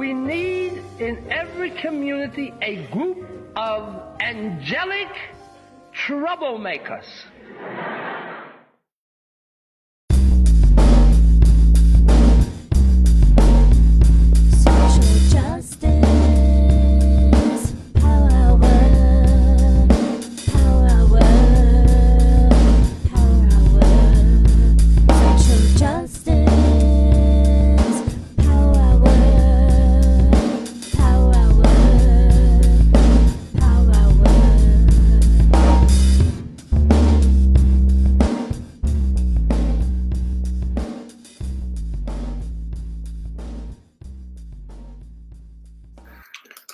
We need in every community a group of angelic troublemakers. Social justice, power our world, power our world, power our world. Social justice, power our world, power our world, power our world.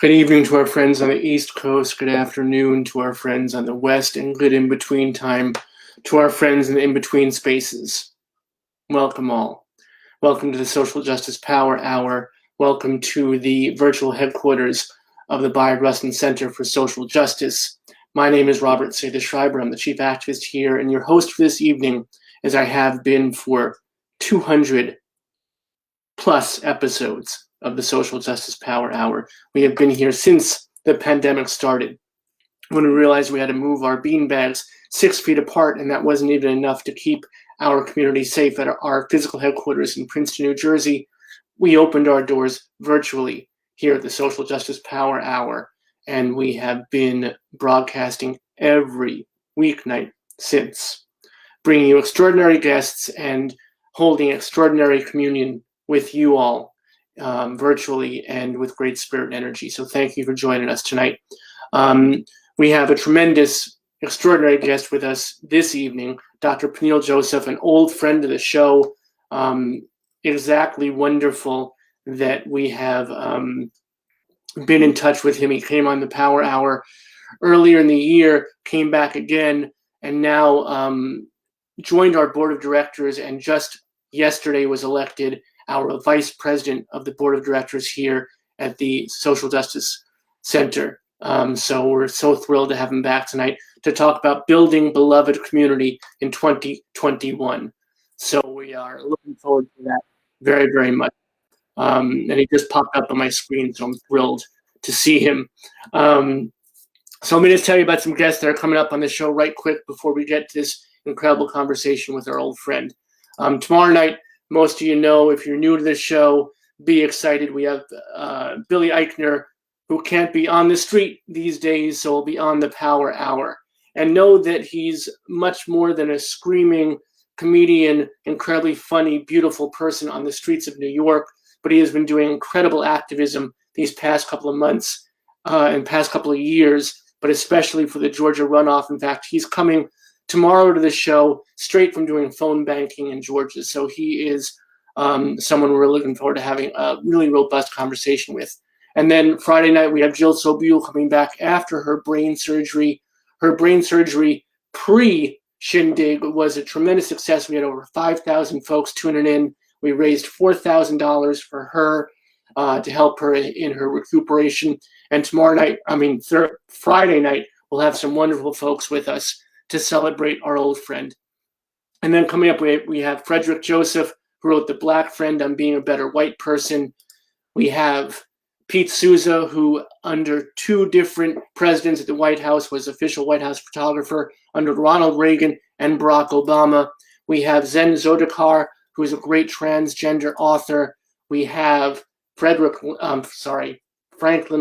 Good evening to our friends on the East Coast. Good afternoon to our friends on the West, and good in-between time to our friends in the in-between spaces. Welcome all. Welcome to the Social Justice Power Hour. Welcome to the virtual headquarters of the Bayard Rustin Center for Social Justice. My name is Robert Schreiber. I'm the chief activist here and your host for this evening, as I have been for 200 plus episodes of the Social Justice Power Hour. We have been here since the pandemic started, when we realized we had to move our beanbags 6 feet apart, and that wasn't even enough to keep our community safe at our physical headquarters in Princeton, New Jersey. We opened our doors virtually here at the Social Justice Power Hour, and we have been broadcasting every weeknight since, bringing you extraordinary guests and holding extraordinary communion with you all virtually and with great spirit and energy. So thank you for joining us tonight. We have a tremendous, extraordinary guest with us this evening, Dr. Peniel Joseph, an old friend of the show. Exactly wonderful that we have been in touch with him. He came on the Power Hour earlier in the year, came back again, and now joined our board of directors, and just yesterday was elected our vice president of the board of directors here at the Social Justice Center. So we're so thrilled to have him back tonight to talk about building beloved community in 2021. So we are looking forward to that very, very much. And he just popped up on my screen, so I'm thrilled to see him. So I'm going to tell you about some guests that are coming up on the show right quick before we get to this incredible conversation with our old friend. Tomorrow night, most of you know, if you're new to this show, be excited. We have Billy Eichner, who can't be on the street these days, so will be on the Power Hour. And know that he's much more than a screaming comedian, incredibly funny, beautiful person on the streets of New York, but he has been doing incredible activism these past couple of months and past couple of years, but especially for the Georgia runoff. In fact, he's coming tomorrow to the show straight from doing phone banking in Georgia. So he is someone we're looking forward to having a really robust conversation with. And then Friday night, we have Jill Sobule coming back after her brain surgery. Her brain surgery pre-shindig was a tremendous success. We had over 5,000 folks tuning in. We raised $4,000 for her to help her in her recuperation. And Friday night, we'll have some wonderful folks with us to celebrate our old friend. And then coming up, we have Frederick Joseph, who wrote The Black Friend on Being a Better White Person. We have Pete Souza, who under two different presidents at the White House was official White House photographer under Ronald Reagan and Barack Obama. We have Zen Zodakar, who is a great transgender author. We have Franklin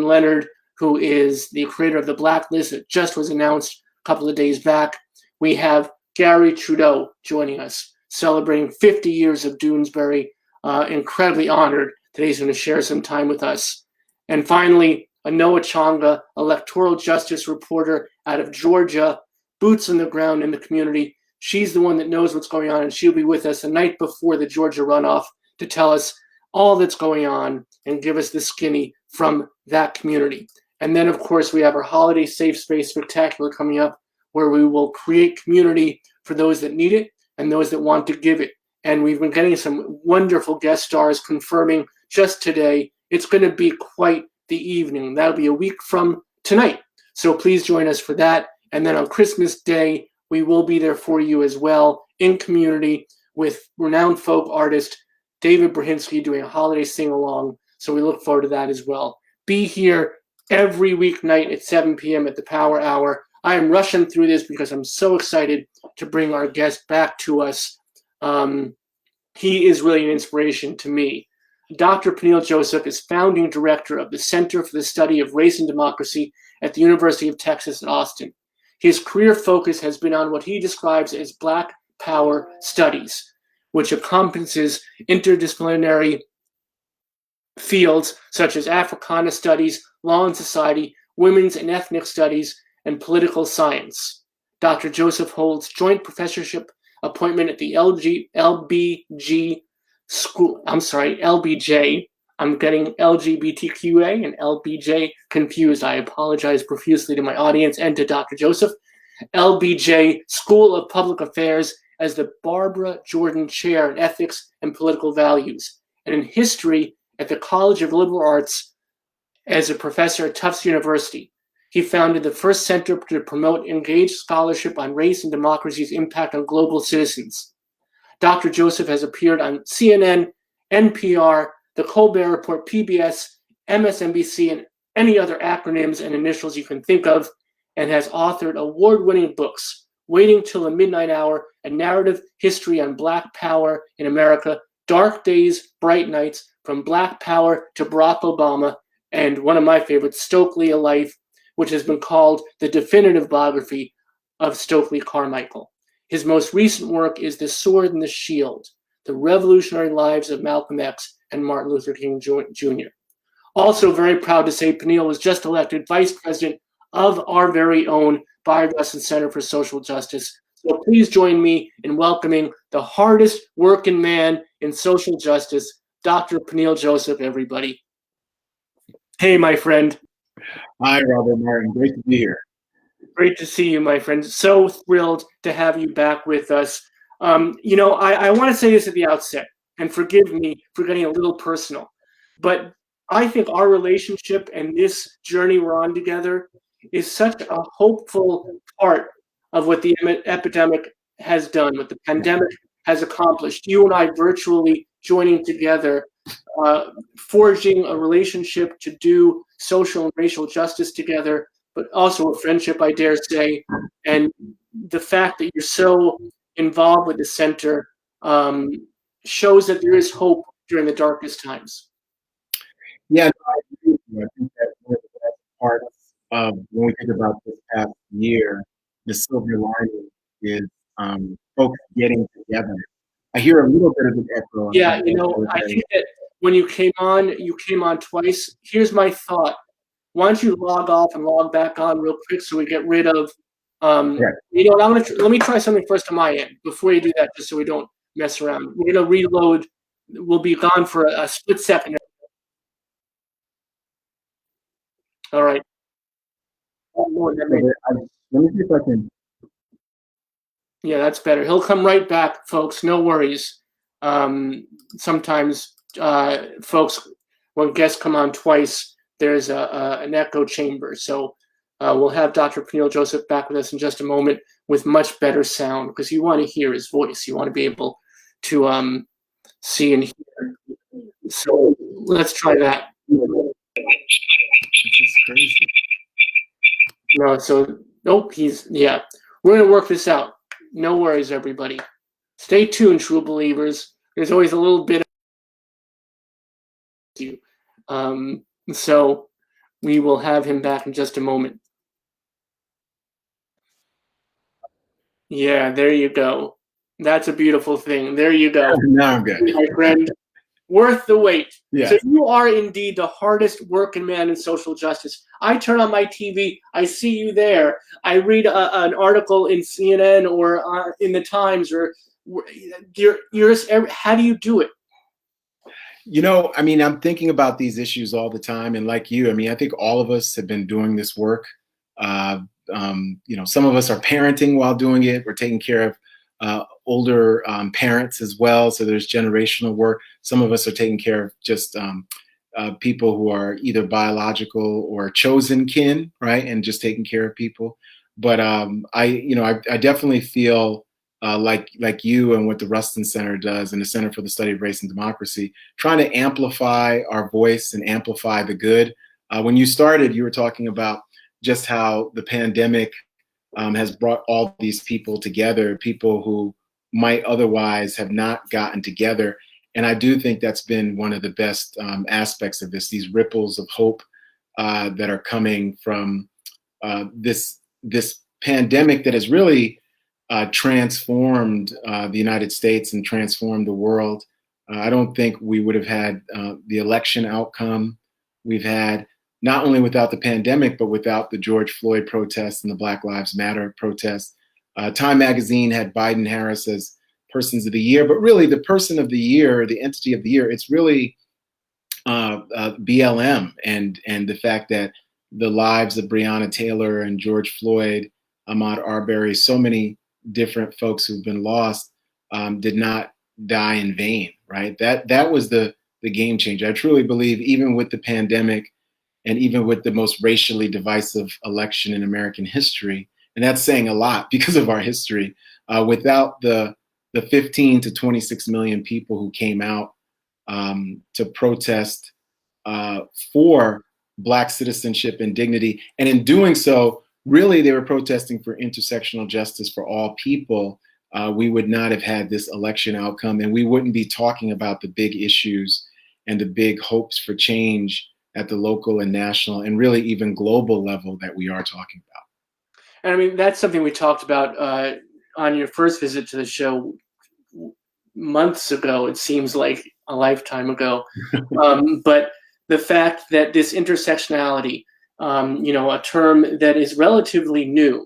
Leonard, who is the creator of The Blacklist that just was announced a couple of days back. We have Gary Trudeau joining us, celebrating 50 years of Doonesbury. Incredibly honored that he's going to share some time with us. And finally, Anoa Changa, electoral justice reporter out of Georgia, boots on the ground in the community. She's the one that knows what's going on, and she'll be with us the night before the Georgia runoff to tell us all that's going on and give us the skinny from that community. And then, of course, we have our Holiday Safe Space Spectacular coming up, where we will create community for those that need it and those that want to give it. And we've been getting some wonderful guest stars confirming just today. It's going to be quite the evening. That'll be a week from tonight. So please join us for that. And then on Christmas Day, we will be there for you as well in community with renowned folk artist David Brzezinski doing a holiday sing-along. So we look forward to that as well. Be here every weeknight at 7 p.m. at the Power Hour. I am rushing through this because I'm so excited to bring our guest back to us. He is really an inspiration to me. Dr. Peniel Joseph is founding director of the Center for the Study of Race and Democracy at the University of Texas at Austin. His career focus has been on what he describes as Black Power studies, which encompasses interdisciplinary fields such as Africana studies, law and society, women's and ethnic studies, and political science. Dr. Joseph holds joint professorship appointment at the LBJ. I'm getting LGBTQA and LBJ confused. I apologize profusely to my audience and to Dr. Joseph. LBJ School of Public Affairs as the Barbara Jordan Chair in Ethics and Political Values, and in History at the College of Liberal Arts as a professor at Tufts University. He founded the first center to promote engaged scholarship on race and democracy's impact on global citizens. Dr. Joseph has appeared on CNN, NPR, The Colbert Report, PBS, MSNBC, and any other acronyms and initials you can think of, and has authored award-winning books, Waiting Till the Midnight Hour, A Narrative History on Black Power in America, Dark Days, Bright Nights, From Black Power to Barack Obama, and one of my favorites, Stokely, A Life, which has been called the definitive biography of Stokely Carmichael. His most recent work is The Sword and the Shield, The Revolutionary Lives of Malcolm X and Martin Luther King Jr. Also very proud to say Peniel was just elected Vice President of our very own Bayard-Rustin Center for Social Justice. So please join me in welcoming the hardest working man in social justice, Dr. Peniel Joseph, everybody. Hey, my friend. Hi, Robert Martin. Great to be here. Great to see you, my friend. So thrilled to have you back with us. I want to say this at the outset, and forgive me for getting a little personal, but I think our relationship and this journey we're on together is such a hopeful part of what the epidemic has done, what the pandemic has accomplished. You and I virtually joining together, forging a relationship to do social and racial justice together, but also a friendship, I dare say. And the fact that you're so involved with the center shows that there is hope during the darkest times. Yeah, no, I agree with you. I think that's one of the best parts of when we think about this past year, the silver lining is folks getting together. I hear a little bit of an echo. Yeah, I think that when you came on twice. Here's my thought. Why don't you log off and log back on real quick so we get rid of, Right. let me try something first on my end before you do that, just so we don't mess around. We're going to reload. We'll be gone for a split second. All right. Let me see if I can. Yeah, that's better. He'll come right back, folks. No worries. Sometimes, folks, when guests come on twice, there's an echo chamber. So we'll have Dr. Peniel Joseph back with us in just a moment with much better sound, because you want to hear his voice. You want to be able to see and hear. So let's try that. This is crazy. No, so nope. We're gonna work this out. No worries, everybody. Stay tuned, true believers. There's always a little bit of you. So we will have him back in just a moment. Yeah, there you go. That's a beautiful thing. There you go. Now I'm good. My friend, worth the wait. Yeah. So you are indeed the hardest working man in social justice. I turn on my TV, I see you there. I read an article in CNN or in the Times, or how do you do it? I'm thinking about these issues all the time, and like you, I think all of us have been doing this work. Some of us are parenting while doing it. We're taking care of older parents as well. So there's generational work. Some of us are taking care of just people who are either biological or chosen kin, right? And just taking care of people. But I definitely feel like you and what the Rustin Center does and the Center for the Study of Race and Democracy, trying to amplify our voice and amplify the good. When you started, you were talking about just how the pandemic has brought all these people together, people who might otherwise have not gotten together. And I do think that's been one of the best aspects of this, these ripples of hope that are coming from this pandemic that has really transformed the United States and transformed the world. I don't think we would have had the election outcome we've had, not only without the pandemic, but without the George Floyd protests and the Black Lives Matter protests. Time magazine had Biden Harris as persons of the year, but really the person of the year, the entity of the year, it's really BLM and the fact that the lives of Breonna Taylor and George Floyd, Ahmaud Arbery, so many different folks who've been lost did not die in vain, right? That was the game changer. I truly believe even with the pandemic and even with the most racially divisive election in American history, and that's saying a lot because of our history, without the 15 to 26 million people who came out to protest for Black citizenship and dignity. And in doing so, really they were protesting for intersectional justice for all people. We would not have had this election outcome, and we wouldn't be talking about the big issues and the big hopes for change at the local and national and really even global level that we are talking about. And I mean, that's something we talked about on your first visit to the show months ago. It seems like a lifetime ago. But the fact that this intersectionality, a term that is relatively new,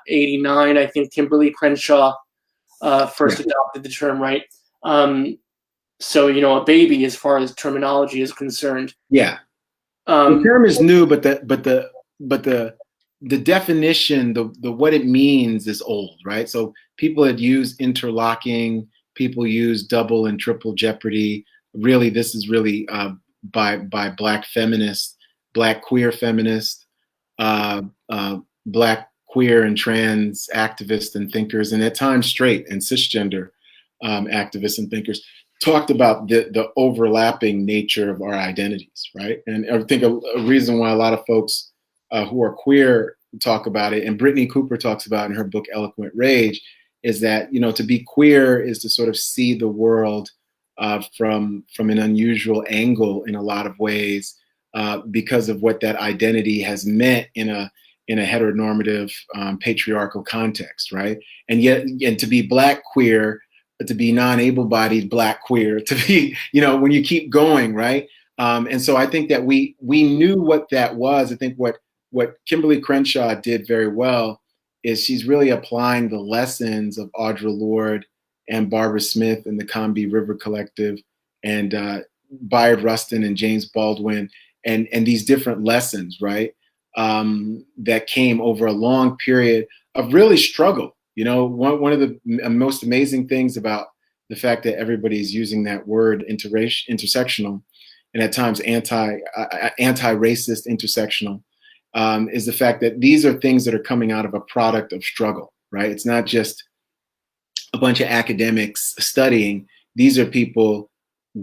89, I think Kimberly Crenshaw first adopted the term, right? So, a baby as far as terminology is concerned. Yeah. The term is new, but the definition, the what it means is old, right? So people had used interlocking, people use double and triple jeopardy. Really, this is really by Black feminists, Black queer feminists, Black queer and trans activists and thinkers, and at times straight and cisgender activists and thinkers, talked about the overlapping nature of our identities, right? And I think a reason why a lot of folks who are queer talk about it, and Brittany Cooper talks about in her book Eloquent Rage, is that to be queer is to sort of see the world from an unusual angle in a lot of ways because of what that identity has meant in a heteronormative patriarchal context, right? And to be Black queer, to be non-able-bodied Black queer, to be, when you keep going, right? And so I think that we knew what that was. I think what Kimberly Crenshaw did very well is she's really applying the lessons of Audre Lorde and Barbara Smith and the Combahee River Collective and Bayard Rustin and James Baldwin and these different lessons, right? That came over a long period of really struggle. One of the most amazing things about the fact that everybody's using that word intersectional, and at times anti-racist intersectional, is the fact that these are things that are coming out of a product of struggle, right? It's not just a bunch of academics studying. These are people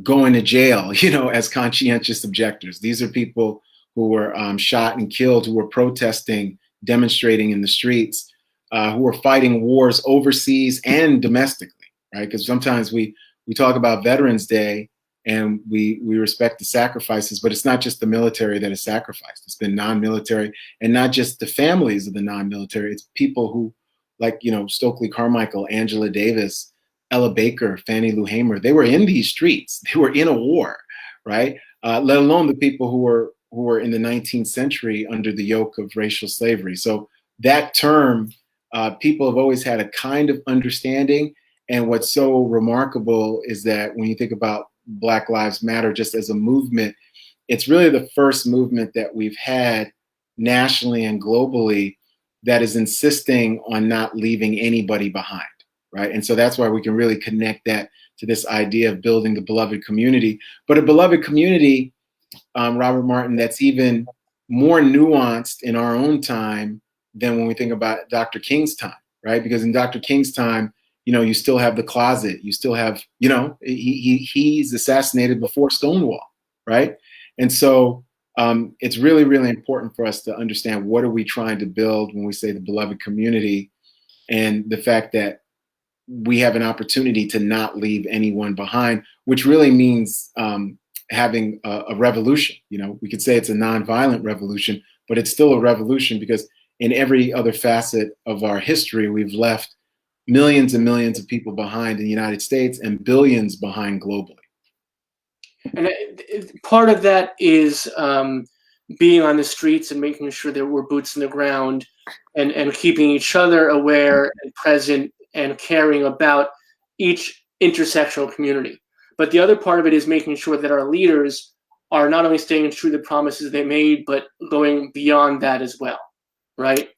going to jail, as conscientious objectors. These are people who were shot and killed, who were protesting, demonstrating in the streets, who were fighting wars overseas and domestically, right? Because sometimes we talk about Veterans Day and we respect the sacrifices, but it's not just the military that is sacrificed. It's been non-military, and not just the families of the non-military. It's people who, like, Stokely Carmichael, Angela Davis, Ella Baker, Fannie Lou Hamer. They were in these streets. They were in a war, right? Let alone the people who were in the 19th century under the yoke of racial slavery. So that term, people have always had a kind of understanding. And what's so remarkable is that when you think about Black Lives Matter just as a movement, it's really the first movement that we've had nationally and globally that is insisting on not leaving anybody behind, right? And so that's why we can really connect that to this idea of building the beloved community. But a beloved community, Robert Martin, that's even more nuanced in our own time than when we think about Dr. King's time, right? Because in Dr. King's time, you still have the closet. You still have, he's assassinated before Stonewall, right? And so it's really, really important for us to understand what are we trying to build when we say the beloved community, and the fact that we have an opportunity to not leave anyone behind, which really means having a revolution. We could say it's a nonviolent revolution, but it's still a revolution because in every other facet of our history, we've left millions and millions of people behind in the United States and billions behind globally. And part of that is being on the streets and making sure that we're boots in the ground and keeping each other aware and present and caring about each intersectional community. But the other part of it is making sure that our leaders are not only staying true to the promises they made, but going beyond that as well, right?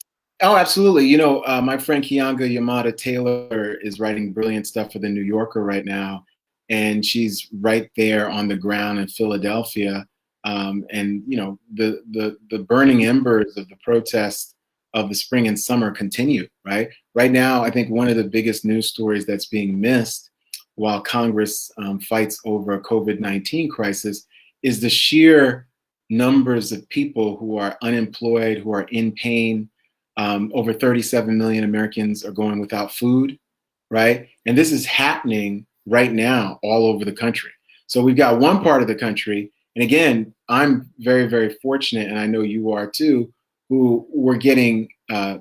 Oh, absolutely. My friend Kianga Yamada Taylor is writing brilliant stuff for the New Yorker right now, and she's right there on the ground in Philadelphia. And the burning embers of the protests of the spring and summer continue. Right now, I think one of the biggest news stories that's being missed while Congress fights over a COVID-19 crisis is the sheer numbers of people who are unemployed, who are in pain. Over 37 million Americans are going without food, right? And this is happening right now all over the country. So we've got one part of the country, and again, I'm very, very fortunate, and I know you are too, who we're getting,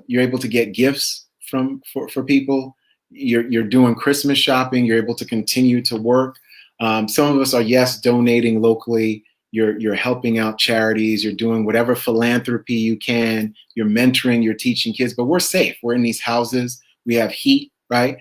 you're able to get gifts for people. You're doing Christmas shopping. You're able to continue to work. Some of us are, yes, donating locally. You're helping out charities. You're doing whatever philanthropy you can. You're mentoring. You're teaching kids. But we're safe. We're in these houses. We have heat, right?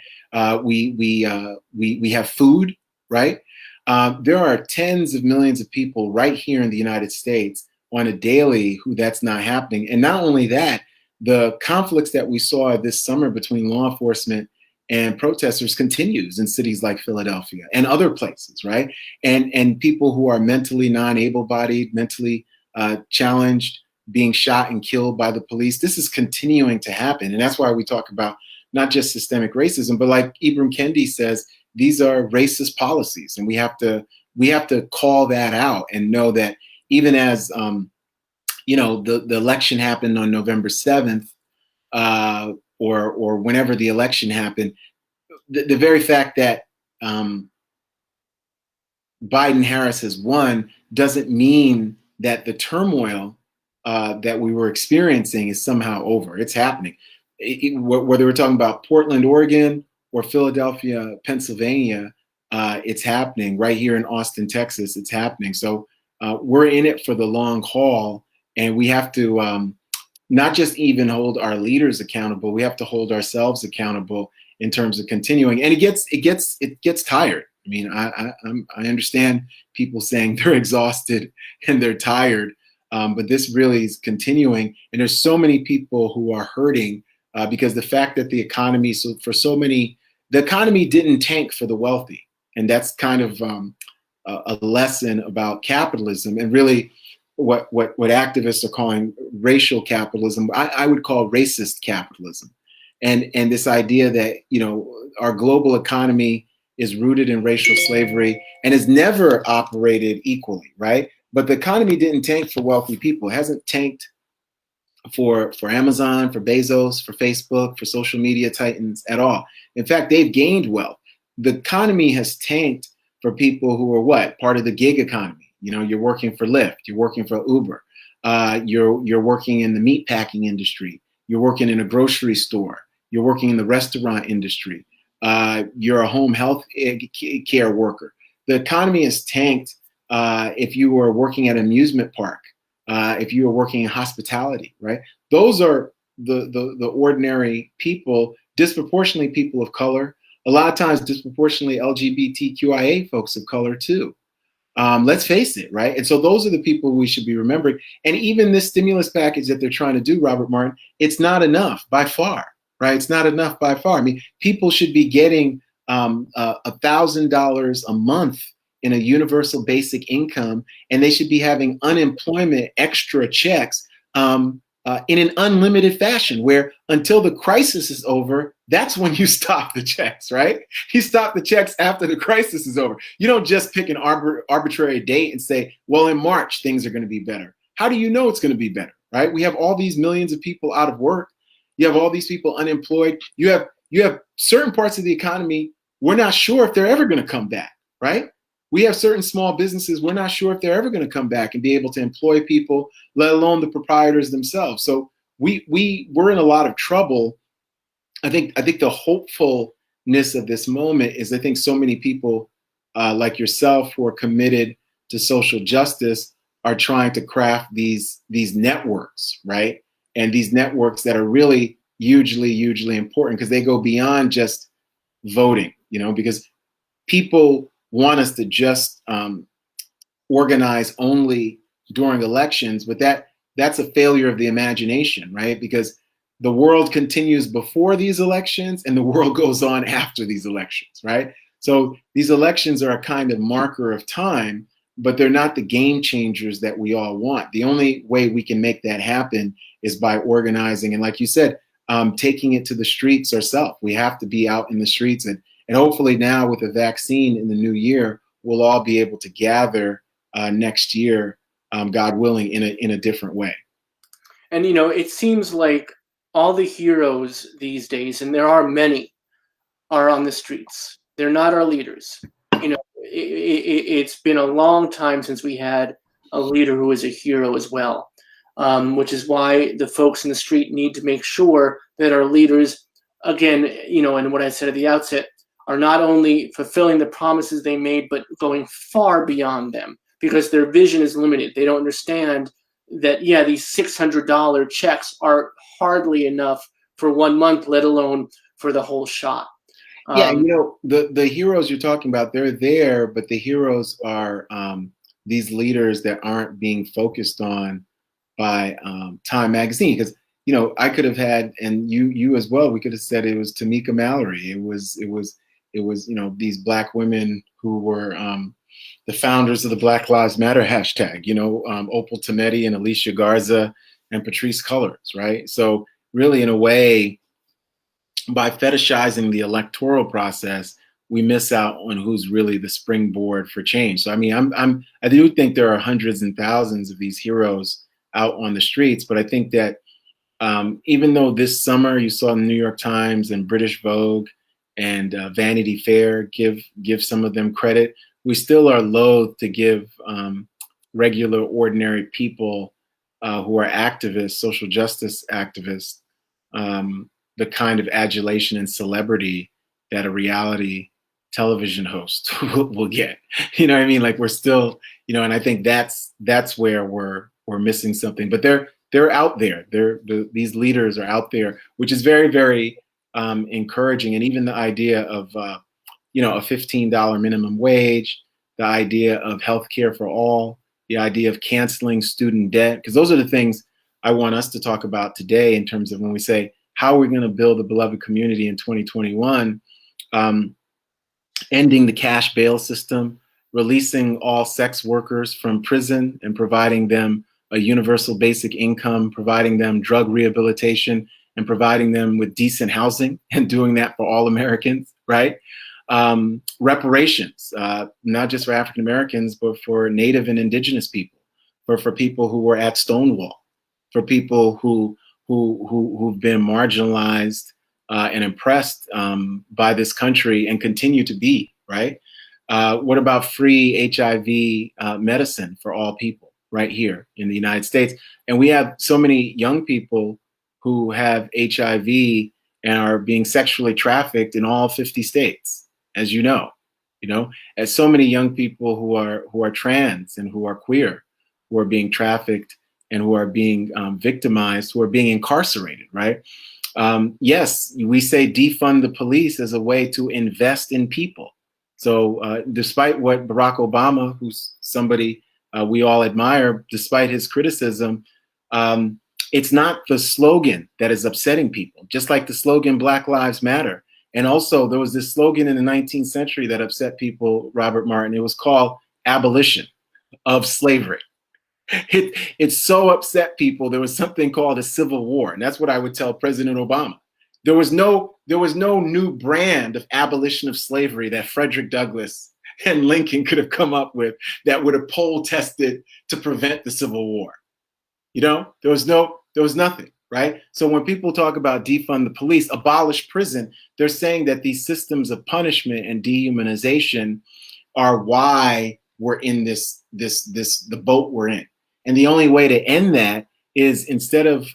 We have food, right? There are tens of millions of people right here in the United States on a daily who that's not happening. And not only that, the conflicts that we saw this summer between law enforcement and protesters continues in cities like Philadelphia and other places, right? And people who are mentally non-able-bodied, mentally challenged, being shot and killed by the police. This is continuing to happen. And that's why we talk about not just systemic racism, but like Ibram Kendi says, these are racist policies. And we have to call that out and know that even as, the election happened on November 7th, or whenever the election happened, the very fact that Biden-Harris has won doesn't mean that the turmoil that we were experiencing is somehow over. It's happening. Whether we're talking about Portland, Oregon, or Philadelphia, Pennsylvania, it's happening. Right here in Austin, Texas, it's happening. So we're in it for the long haul, and we have to not just even hold our leaders accountable, we have to hold ourselves accountable in terms of continuing. And it gets tired. I mean, I understand people saying they're exhausted and they're tired, but this really is continuing. And there's so many people who are hurting because the fact that the economy, the economy didn't tank for the wealthy. And that's kind of a lesson about capitalism, and really what activists are calling racial capitalism. I would call racist capitalism. And this idea that, our global economy is rooted in racial slavery and has never operated equally, right? But the economy didn't tank for wealthy people. It hasn't tanked for Amazon, for Bezos, for Facebook, for social media titans at all. In fact, they've gained wealth. The economy has tanked for people who are part of the gig economy. You're working for Lyft, you're working for Uber, you're working in the meat packing industry, you're working in a grocery store, you're working in the restaurant industry, you're a home health care worker. The economy is tanked if you were working at an amusement park, if you were working in hospitality, right? Those are the ordinary people, disproportionately people of color, a lot of times disproportionately LGBTQIA folks of color too. Let's face it, right? And so those are the people we should be remembering. And even this stimulus package that they're trying to do, Robert Martin, it's not enough by far, right? It's not enough by far. I mean, people should be getting $1,000 a month in a universal basic income, and they should be having unemployment extra checks in an unlimited fashion, where until the crisis is over, that's when you stop the checks, right? You stop the checks after the crisis is over. You don't just pick an arbitrary date and say, well, in March, things are going to be better. How do you know it's going to be better, right? We have all these millions of people out of work. You have all these people unemployed. You have certain parts of the economy, we're not sure if they're ever going to come back, right? We have certain small businesses, we're not sure if they're ever going to come back and be able to employ people, let alone the proprietors themselves. So we're in a lot of trouble. I think the hopefulness of this moment is, I think so many people like yourself who are committed to social justice are trying to craft these networks, right? And these networks that are really hugely important, because they go beyond just voting, because people want us to just organize only during elections, but that's a failure of the imagination, right? Because the world continues before these elections and the world goes on after these elections, right? So these elections are a kind of marker of time, but they're not the game changers that we all want. The only way we can make that happen is by organizing and, like you said, taking it to the streets ourselves. We have to be out in the streets, and hopefully now with a vaccine in the new year, we'll all be able to gather next year, God willing, in a different way. And it seems like all the heroes these days, and there are many, are on the streets. They're not our leaders. It's been a long time since we had a leader who was a hero as well, which is why the folks in the street need to make sure that our leaders, again, and what I said at the outset, are not only fulfilling the promises they made, but going far beyond them, because their vision is limited. They don't understand that, these $600 checks are hardly enough for 1 month, let alone for the whole shot. The heroes you're talking about, they're there, but the heroes are these leaders that aren't being focused on by Time Magazine. Because I could have had, and you as well, we could have said it was Tamika Mallory. It was these Black women who were the founders of the Black Lives Matter hashtag. Opal Tometi and Alicia Garza and Patrisse Cullors, right? So really, in a way, by fetishizing the electoral process, we miss out on who's really the springboard for change. So I mean, I do think there are hundreds and thousands of these heroes out on the streets, but I think that even though this summer you saw the New York Times and British Vogue and Vanity Fair give some of them credit, we still are loath to give regular, ordinary people who are activists, social justice activists, the kind of adulation and celebrity that a reality television host will get. You know what I mean? Like, we're still, and I think that's where we're missing something. But they're out there. These leaders are out there, which is very, very encouraging. And even the idea of a $15 minimum wage, the idea of healthcare for all, the idea of canceling student debt, because those are the things I want us to talk about today in terms of when we say, how are we going to build a beloved community in 2021? Ending the cash bail system, releasing all sex workers from prison and providing them a universal basic income, providing them drug rehabilitation, and providing them with decent housing, and doing that for all Americans, right? Reparations, not just for African Americans, but for Native and Indigenous people, for people who were at Stonewall, for people who've been marginalized and oppressed by this country and continue to be, right? What about free HIV medicine for all people right here in the United States? And we have so many young people who have HIV and are being sexually trafficked in all 50 states, as you know, as so many young people who are trans and who are queer, who are being trafficked and who are being victimized, who are being incarcerated, right? Yes, we say defund the police as a way to invest in people. So despite what Barack Obama, who's somebody we all admire, despite his criticism, it's not the slogan that is upsetting people, just like the slogan Black Lives Matter. And also there was this slogan in the 19th century that upset people, Robert Martin. It was called abolition of slavery, It so upset people. There was something called a civil war, and that's what I would tell President Obama. There was no new brand of abolition of slavery that Frederick Douglass and Lincoln could have come up with that would have poll tested to prevent the Civil War. There was nothing, right? So when people talk about defund the police, abolish prison, they're saying that these systems of punishment and dehumanization are why we're in the boat we're in. And the only way to end that is, instead of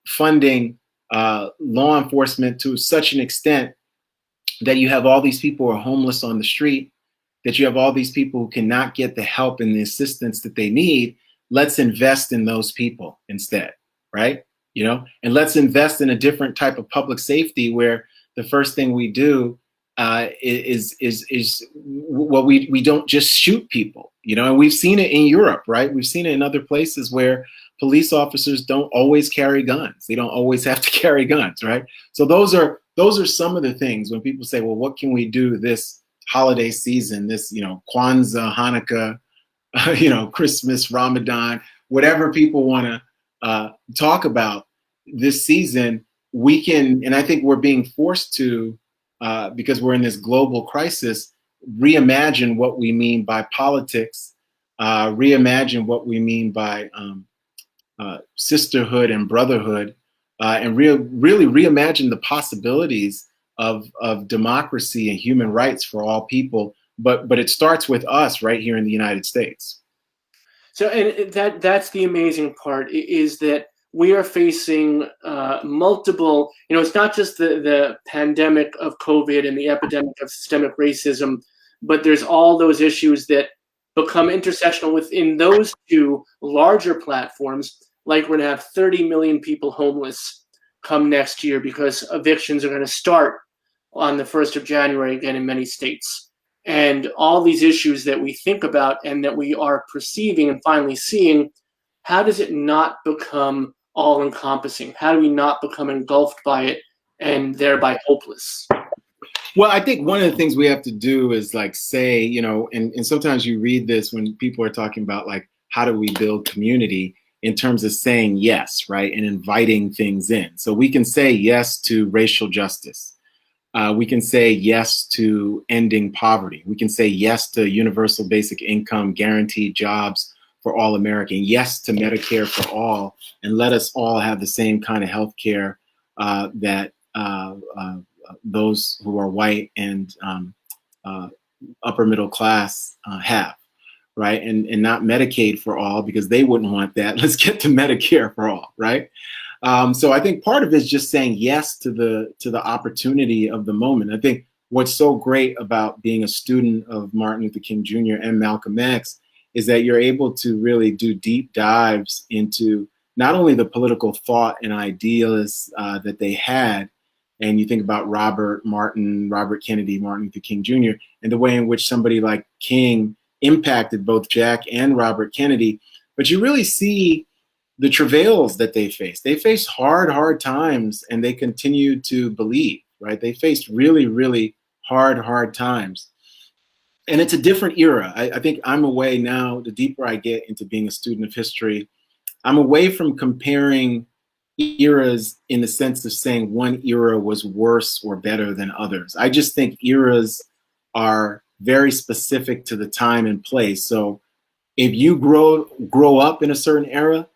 funding law enforcement to such an extent that you have all these people who are homeless on the street, that you have all these people who cannot get the help and the assistance that they need, let's invest in those people instead, right? And let's invest in a different type of public safety, where the first thing we do is well, we don't just shoot people, and we've seen it in Europe, right? We've seen it in other places where police officers don't always carry guns. They don't always have to carry guns, right? So those are some of the things when people say, well, what can we do this holiday season, this, Kwanzaa, Hanukkah, Christmas, Ramadan, whatever people want to talk about this season, we can, and I think we're being forced to, because we're in this global crisis, reimagine what we mean by politics, reimagine what we mean by sisterhood and brotherhood, and really reimagine the possibilities of democracy and human rights for all people. But it starts with us right here in the United States. So, and that's the amazing part, is that we are facing multiple, it's not just the pandemic of COVID and the epidemic of systemic racism, but there's all those issues that become intersectional within those two larger platforms. Like, we're going to have 30 million people homeless come next year because evictions are going to start on the 1st of January again in many states. And all these issues that we think about and that we are perceiving and finally seeing, how does it not become all-encompassing? How do we not become engulfed by it and thereby hopeless? Well, I think one of the things we have to do is say, and sometimes you read this when people are talking about how do we build community, in terms of saying yes, right, and inviting things in. So we can say yes to racial justice. We can say yes to ending poverty. We can say yes to universal basic income, guaranteed jobs for all Americans, yes to Medicare for all, and let us all have the same kind of health care that those who are white and upper middle class have, right? And not Medicaid for all, because they wouldn't want that. Let's get to Medicare for all, right? So I think part of it is just saying yes to the opportunity of the moment. I think what's so great about being a student of Martin Luther King Jr. and Malcolm X is that you're able to really do deep dives into not only the political thought and ideas that they had, and you think about Robert Kennedy, Martin Luther King Jr., and the way in which somebody like King impacted both Jack and Robert Kennedy, but you really see the travails that they faced. They faced hard times, and they continued to believe, right? They faced really, really hard times. And it's a different era. I think I'm away now, the deeper I get into being a student of history, I'm away from comparing eras in the sense of saying one era was worse or better than others. I just think eras are very specific to the time and place. So if you grow up in a certain era,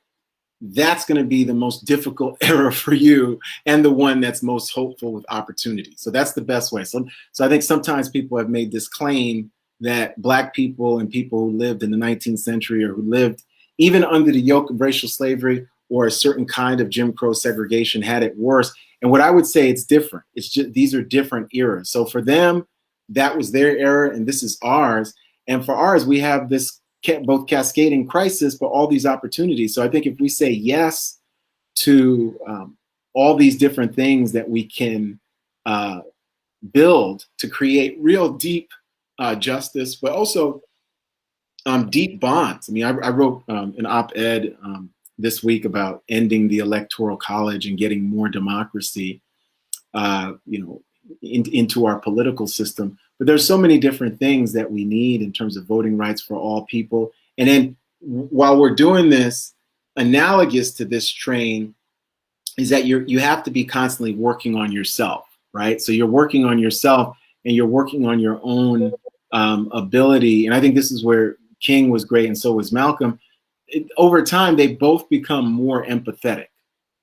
that's going to be the most difficult era for you, and the one that's most hopeful with opportunity. So that's the best way. So I think sometimes people have made this claim that Black people and people who lived in the 19th century, or who lived even under the yoke of racial slavery or a certain kind of Jim Crow segregation, had it worse. And what I would say, it's different. It's just, these are different eras. So for them, that was their era, and this is ours. And for ours, we have this both cascading crisis, but all these opportunities. So I think if we say yes to all these different things that we can build to create real deep justice, but also deep bonds. I mean, I wrote an op-ed this week about ending the Electoral College and getting more democracy, into our political system. But there's so many different things that we need in terms of voting rights for all people. And then while we're doing this, analogous to this train is that you have to be constantly working on yourself, right? So you're working on yourself and you're working on your own ability. And I think this is where King was great and so was Malcolm. Over time, they both become more empathetic.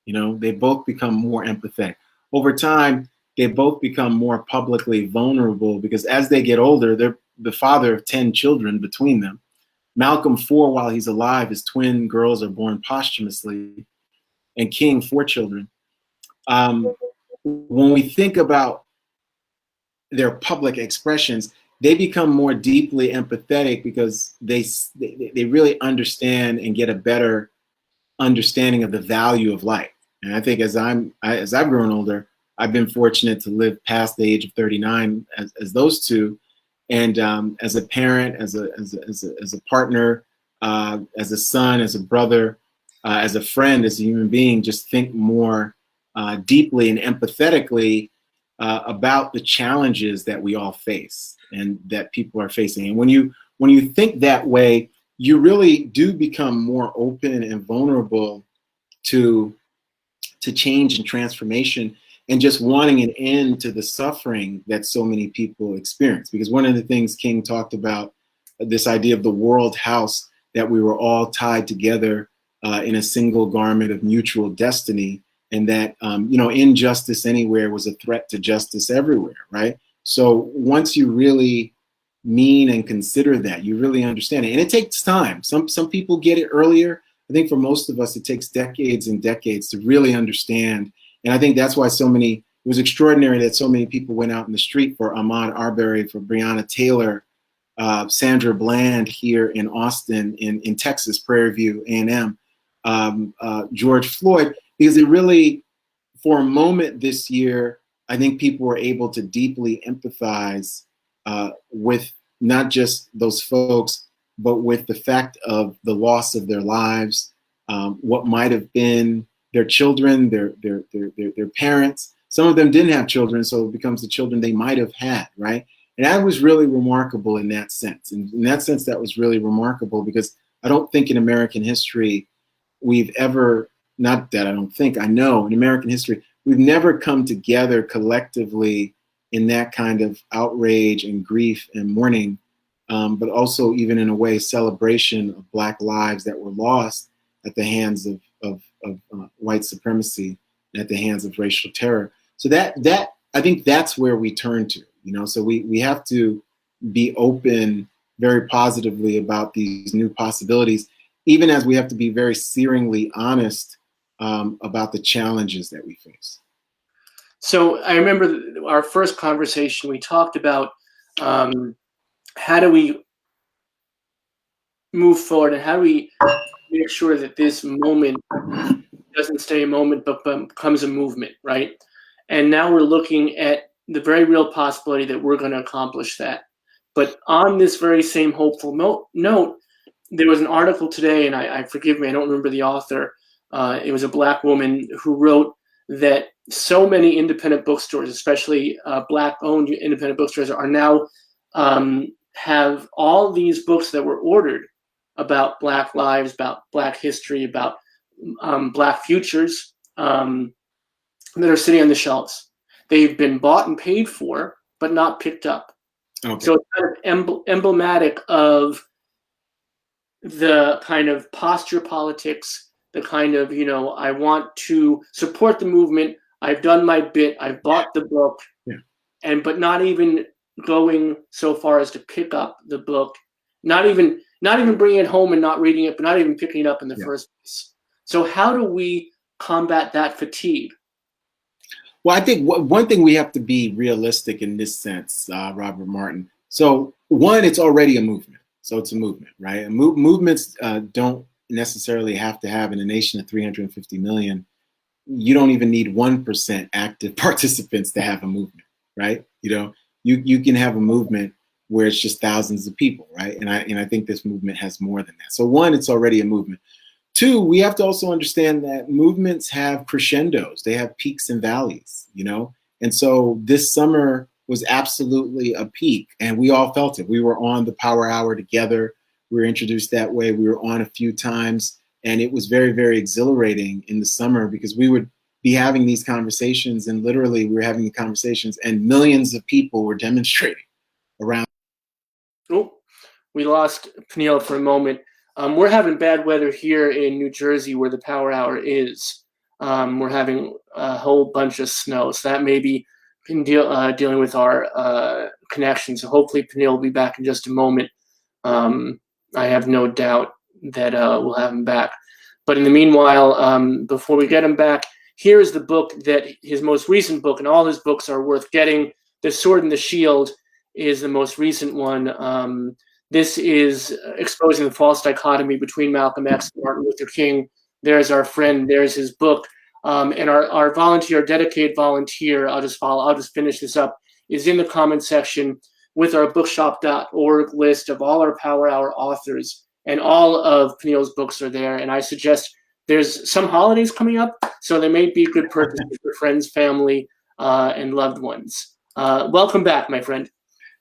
You know, they both become more empathetic. Over time, they both become more publicly vulnerable because as they get older, they're the father of 10 children between them. Malcolm, 4 while he's alive. His twin girls are born posthumously. And King, 4 children. When we think about their public expressions, they become more deeply empathetic because they really understand and get a better understanding of the value of life. And I think as I've grown older, I've been fortunate to live past the age of 39 as those two, and as a parent, as a partner, as a son, as a brother, as a friend, as a human being, just think more deeply and empathetically about the challenges that we all face and that people are facing. And when you think that way, you really do become more open and vulnerable to change and transformation and just wanting an end to the suffering that so many people experience. Because one of the things King talked about, this idea of the world house, that we were all tied together in a single garment of mutual destiny, and that injustice anywhere was a threat to justice everywhere, right? So once you really mean and consider that, you really understand it. And it takes time. Some people get it earlier. I think for most of us, it takes decades and decades to really understand. And I think that's why it was extraordinary that so many people went out in the street for Ahmaud Arbery, for Breonna Taylor, Sandra Bland here in Austin, in Texas, Prairie View, A&M, George Floyd, because it really, for a moment this year, I think people were able to deeply empathize with not just those folks, but with the fact of the loss of their lives, what might have been their children, their parents. Some of them didn't have children, so it becomes the children they might have had, right? And that was really remarkable in that sense. And in that sense, that was really remarkable because I don't think in American history we've ever, not that I don't think, I know in American history, we've never come together collectively in that kind of outrage and grief and mourning, but also even in a way celebration of Black lives that were lost at the hands of white supremacy and at the hands of racial terror. So that I think that's where we turn to, so we have to be open very positively about these new possibilities, even as we have to be very searingly honest about the challenges that we face. So I remember our first conversation, we talked about how do we move forward and how do we make sure that this moment doesn't stay a moment but becomes a movement, right? And now we're looking at the very real possibility that we're going to accomplish that. But on this very same hopeful note, there was an article today, and I forgive me, I don't remember the author. It was a Black woman who wrote that so many independent bookstores, especially Black-owned independent bookstores, are now have all these books that were ordered about Black lives, about Black history, about Black futures that are sitting on the shelves. They've been bought and paid for, but not picked up. Okay. So it's kind of emblematic of the kind of posture politics, the kind of, I want to support the movement. I've done my bit. I've bought the book, but not even going so far as to pick up the book, not even bringing it home and not reading it, but not even picking it up in the first place. So how do we combat that fatigue? Well, I think one thing we have to be realistic in this sense, Robert Martin. So one, it's already a movement. So it's a movement, right? And movements don't necessarily have to have, in a nation of 350 million, you don't even need 1% active participants to have a movement, right? You can have a movement where it's just thousands of people, right? And I think this movement has more than that. So one, it's already a movement. Two, we have to also understand that movements have crescendos. They have peaks and valleys, And so this summer was absolutely a peak, and we all felt it. We were on the Power Hour together. We were introduced that way. We were on a few times, and it was very, very exhilarating in the summer because we would be having these conversations, and literally we were having the conversations, and millions of people were demonstrating around. Oh, we lost Peniel for a moment. We're having bad weather here in New Jersey where the power hour is. We're having a whole bunch of snow, so that may be dealing with our connection. So hopefully Peniel will be back in just a moment. I have no doubt that we'll have him back. But in the meanwhile, before we get him back, here is the book that his most recent book, and all his books are worth getting. The Sword and the Shield is the most recent one. This is exposing the false dichotomy between Malcolm X and Martin Luther King. There's our friend. There's his book. And our volunteer, dedicated volunteer, I'll just finish this up, is in the comment section with our bookshop.org list of all our Power Hour authors, and all of Peniel's books are there. And I suggest there's some holidays coming up, so there may be good purchases for friends, family, and loved ones. Welcome back, my friend.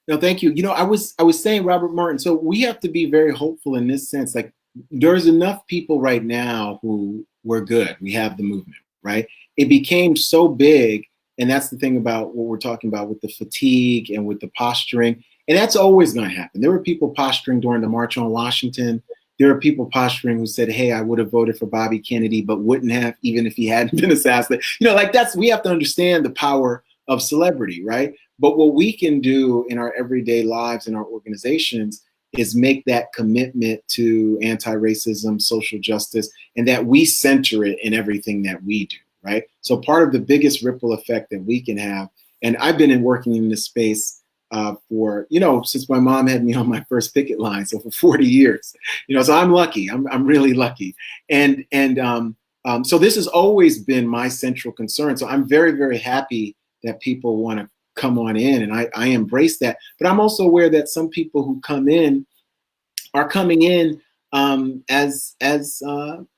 No, thank you. You know, I was saying, Robert Martin, so we have to be very hopeful in this sense. Like, there's enough people right now who were good. We have the movement, right? It became so big, and that's the thing about what we're talking about with the fatigue and with the posturing, and that's always going to happen. There were people posturing during the March on Washington. There are people posturing who said, hey, I would have voted for Bobby Kennedy, but wouldn't have, even if he hadn't been assassinated. You know, like we have to understand the power of celebrity, right? But what we can do in our everyday lives, in our organizations, is make that commitment to anti-racism, social justice, and that we center it in everything that we do, right? So part of the biggest ripple effect that we can have, and I've been working in this space for, since my mom had me on my first picket line, so for 40 years, so I'm lucky. I'm really lucky. And so this has always been my central concern. So I'm very, very happy that people want to come on in, and I embrace that. But I'm also aware that some people who come in are coming in as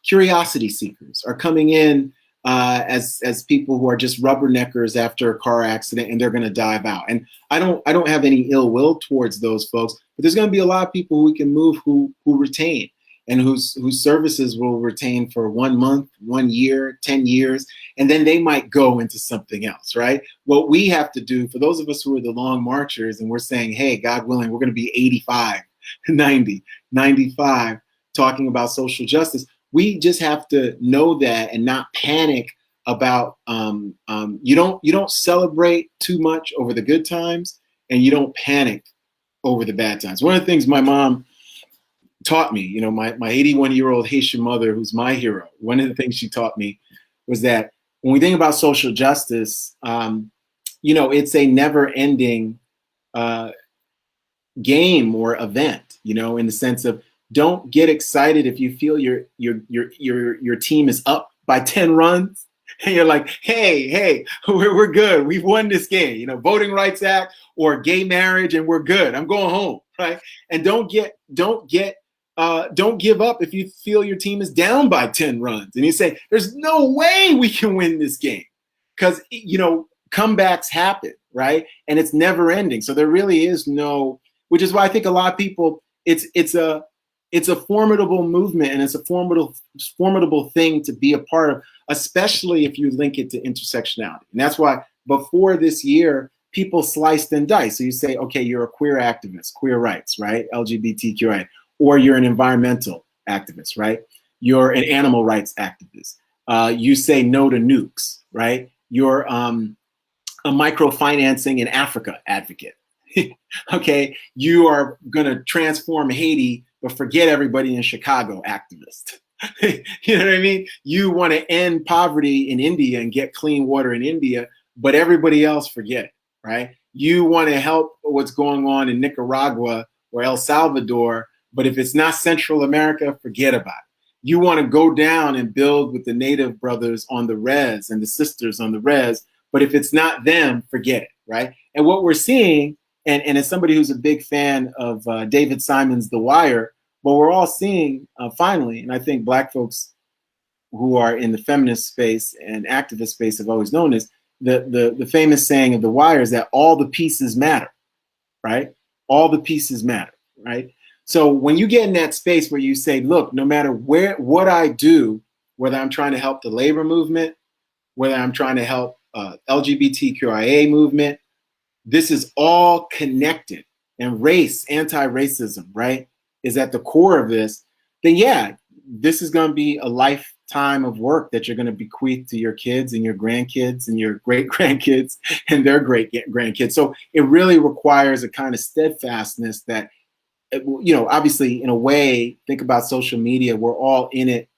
curiosity seekers, are coming in as people who are just rubberneckers after a car accident, and they're going to dive out. And I don't have any ill will towards those folks, but there's going to be a lot of people who we can move who retain, and whose services will retain for 1 month, 1 year, 10 years, and then they might go into something else, right? What we have to do, for those of us who are the long marchers, and we're saying, hey, God willing, we're going to be 85, 90, 95, talking about social justice, we just have to know that and not panic about, you don't celebrate too much over the good times, and you don't panic over the bad times. One of the things my mom taught me, my 81-year-old Haitian mother, who's my hero, one of the things she taught me was that when we think about social justice, it's a never-ending game or event, in the sense of, don't get excited if you feel your team is up by 10 runs and you're like, hey, we're good. We've won this game, Voting Rights Act or gay marriage, and we're good. I'm going home, right? And don't give up if you feel your team is down by 10 runs and you say, there's no way we can win this game, because, comebacks happen, right? And it's never ending. So there really is no, which is why I think a lot of people, it's a formidable movement, and it's a formidable thing to be a part of, especially if you link it to intersectionality. And that's why before this year, people sliced and diced. So you say, okay, you're a queer activist, queer rights, right? LGBTQI, or you're an environmental activist, right? You're an animal rights activist. You say no to nukes, right? You're a microfinancing in Africa advocate. Okay, you are going to transform Haiti, but forget everybody in Chicago activist. You know what I mean? You want to end poverty in India and get clean water in India, but everybody else forget it, right? You want to help what's going on in Nicaragua or El Salvador, but if it's not Central America, forget about it. You want to go down and build with the Native brothers on the res and the sisters on the res, but if it's not them, forget it, right? And what we're seeing, and as somebody who's a big fan of David Simon's The Wire, what we're all seeing finally, and I think Black folks who are in the feminist space and activist space have always known this, the famous saying of The Wire is that all the pieces matter, right? All the pieces matter, right? So when you get in that space where you say, look, no matter what I do, whether I'm trying to help the labor movement, whether I'm trying to help LGBTQIA movement, this is all connected. And race, anti-racism, right, is at the core of this. Then yeah, this is going to be a lifetime of work that you're going to bequeath to your kids and your grandkids and your great grandkids and their great grandkids. So it really requires a kind of steadfastness that, obviously in a way, think about social media, we're all in it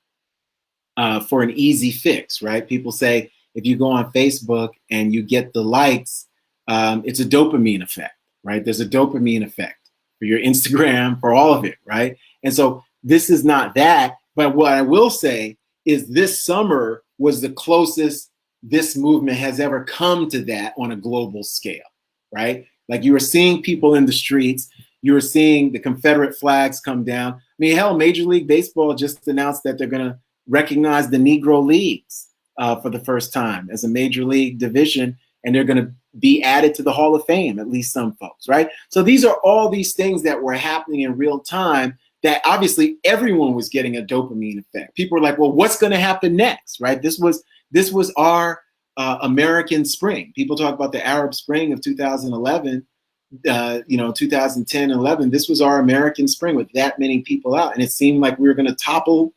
for an easy fix, right? People say if you go on Facebook and you get the likes, it's a dopamine effect, right? There's a dopamine effect for your Instagram, for all of it, right? And so this is not that. But what I will say is this summer was the closest this movement has ever come to that on a global scale, right? Like you were seeing people in the streets, you were seeing the Confederate flags come down. I mean, hell, Major League Baseball just announced that they're going to recognize the Negro Leagues for the first time as a major league division, and they're going to be added to the Hall of Fame, at least some folks, right? So these are all these things that were happening in real time that obviously everyone was getting a dopamine effect. People were like, well, what's going to happen next, right? This was our American spring. People talk about the Arab Spring of 2011, 2010, 11. This was our American spring with that many people out. And it seemed like we were going to topple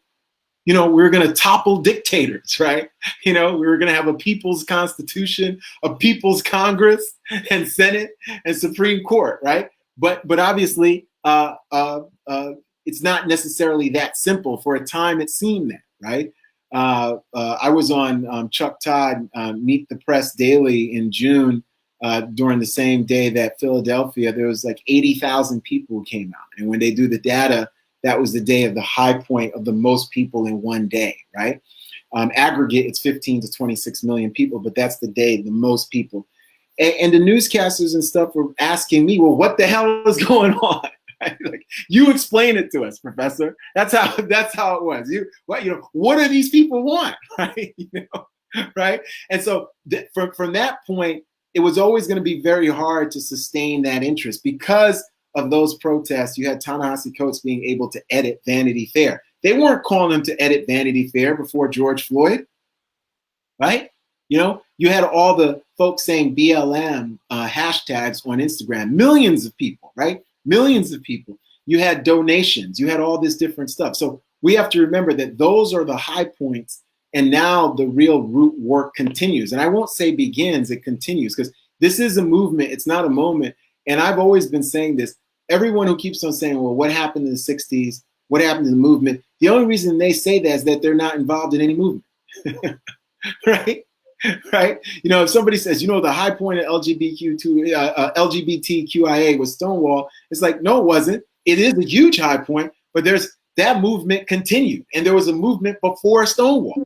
dictators, right? We were going to have a people's constitution, a people's Congress and Senate and Supreme Court, right? But obviously, it's not necessarily that simple. For a time, it seemed that, right? I was on Chuck Todd Meet the Press Daily in June during the same day that Philadelphia, there was like 80,000 people who came out. And when they do the data, that was the day of the high point of the most people in one day, right? Aggregate, it's 15 to 26 million people, but that's the day, the most people. And the newscasters and stuff were asking me, well, what the hell is going on? Right? Like, you explain it to us, Professor. That's how it was. What do these people want, right? Right? And so from that point, it was always going to be very hard to sustain that interest because of those protests. You had Ta-Nehisi Coates being able to edit Vanity Fair. They weren't calling him to edit Vanity Fair before George Floyd, right? You had all the folks saying BLM hashtags on Instagram, millions of people, right? Millions of people. You had donations, you had all this different stuff. So we have to remember that those are the high points, and now the real root work continues. And I won't say begins, it continues, because this is a movement, it's not a moment. And I've always been saying this. Everyone who keeps on saying, well, what happened in the 60s? What happened to the movement? The only reason they say that is that they're not involved in any movement, right? Right? If somebody says, the high point of LGBTQIA was Stonewall, it's like, no, it wasn't. It is a huge high point, but that movement continued. And there was a movement before Stonewall,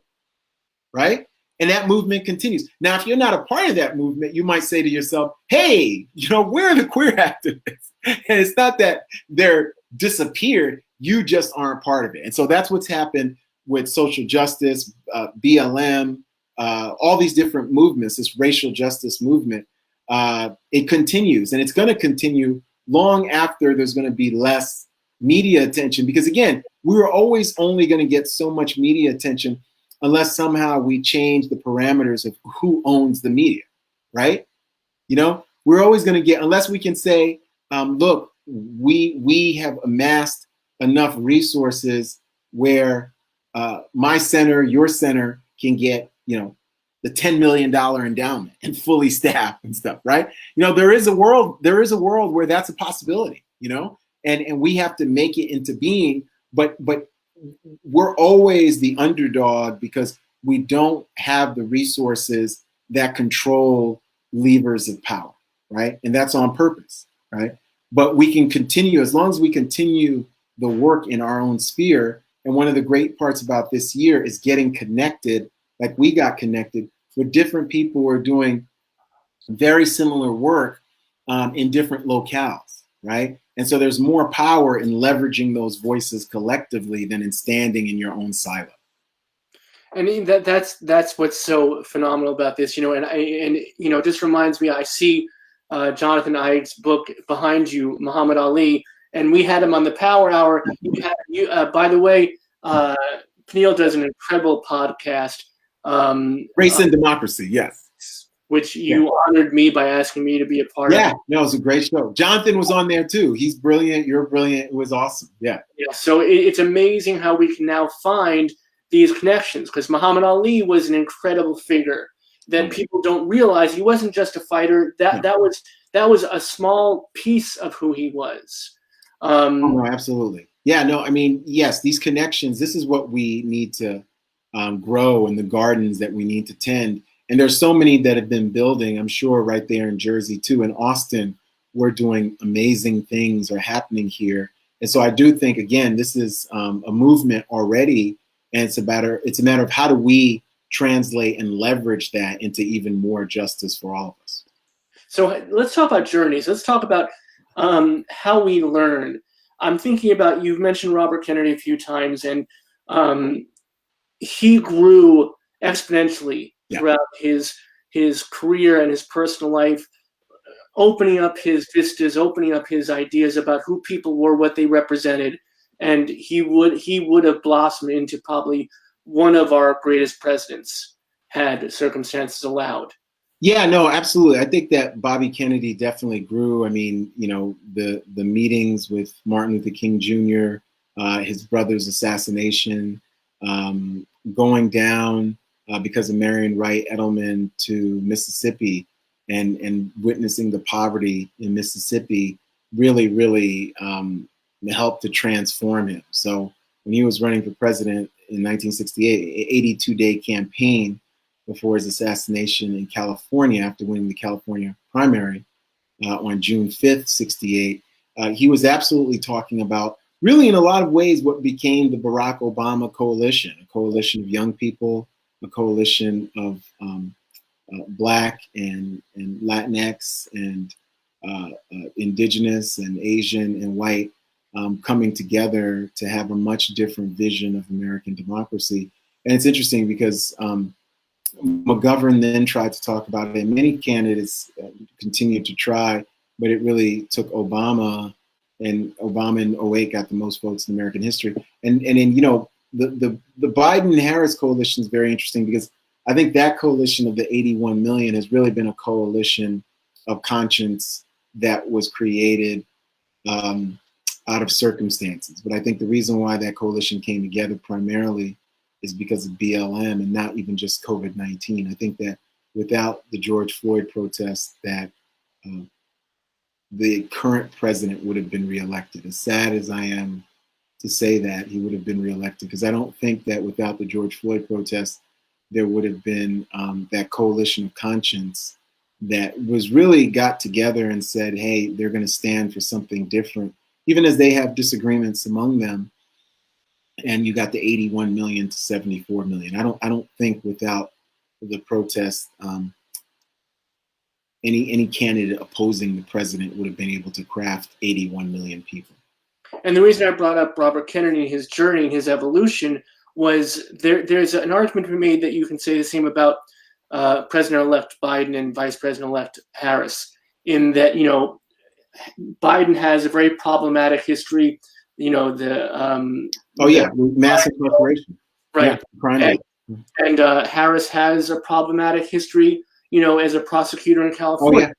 right? And that movement continues. Now, if you're not a part of that movement, you might say to yourself, hey, where are the queer activists? And it's not that they're disappeared, you just aren't part of it. And so that's what's happened with social justice, BLM, all these different movements, this racial justice movement. It continues, and it's going to continue long after there's going to be less media attention. Because again, we were always only going to get so much media attention unless somehow we change the parameters of who owns the media, right? We're always going to get, unless we can say, look, we have amassed enough resources where my center, your center can get, the $10 million endowment and fully staffed and stuff, right? There is a world where that's a possibility, and we have to make it into being, but we're always the underdog because we don't have the resources that control levers of power, right? And that's on purpose, right? But we can continue, as long as we continue the work in our own sphere. And one of the great parts about this year is getting connected, like we got connected with different people who are doing very similar work in different locales, right? And so there's more power in leveraging those voices collectively than in standing in your own silo. And that's what's so phenomenal about this, and it just reminds me, I see Jonathan Ide's book behind you, Muhammad Ali, and we had him on the Power Hour. By the way, Peniel does an incredible podcast. Race and Democracy, yes. Which you honored me by asking me to be a part of. Yeah, no, it was a great show. Jonathan was on there too. He's brilliant. You're brilliant. It was awesome. Yeah. So it's amazing how we can now find these connections, because Muhammad Ali was an incredible figure that people don't realize. He wasn't just a fighter. That was a small piece of who he was. No, absolutely. Yeah, no, I mean, yes, these connections, this is what we need to grow, in the gardens that we need to tend. And there's so many that have been building, I'm sure, right there in Jersey too. In Austin, we're doing amazing things are happening here. And so I do think, again, this is a movement already. And it's a matter of how do we translate and leverage that into even more justice for all of us. So let's talk about journeys. Let's talk about how we learn. I'm thinking about, you've mentioned Robert Kennedy a few times, and he grew exponentially throughout his career and his personal life, opening up his vistas, opening up his ideas about who people were, what they represented, and he would have blossomed into probably one of our greatest presidents had circumstances allowed. Yeah, no, absolutely. I think that Bobby Kennedy definitely grew. I mean, you know, the meetings with Martin Luther King Jr., his brother's assassination, going down because of Marion Wright Edelman to Mississippi, and witnessing the poverty in Mississippi really helped to transform him. So when he was running for president in 1968, an 82-day campaign before his assassination in California, after winning the California primary on June 5th, 68, he was absolutely talking about, really in a lot of ways, what became the Barack Obama coalition, a coalition of young people, a coalition of Black and Latinx and Indigenous and Asian and white coming together to have a much different vision of American democracy. And it's interesting because McGovern then tried to talk about it, and many candidates continued to try, but it really took Obama, and Obama in 08 got the most votes in American history. And you know, the Biden-Harris coalition is very interesting, because I think that coalition of the 81 million has really been a coalition of conscience that was created out of circumstances. But I think the reason why that coalition came together primarily is because of BLM, and not even just COVID-19. I think that without the George Floyd protests, that the current president would have been reelected. As sad as I am to say that, he would have been reelected, because I don't think that without the George Floyd protests, there would have been that coalition of conscience that was really got together and said, hey, they're going to stand for something different, even as they have disagreements among them. And you got the 81 million to 74 million. I don't think without the protests, any candidate opposing the president would have been able to craft 81 million people. And the reason I brought up Robert Kennedy, his journey, his evolution, was there's an argument to be made that you can say the same about President-elect Biden and Vice President-elect Harris, in that, you know, Biden has a very problematic history. You know, mass incarceration, right? Yeah, and Harris has a problematic history, you know, as a prosecutor in California. Oh, yeah.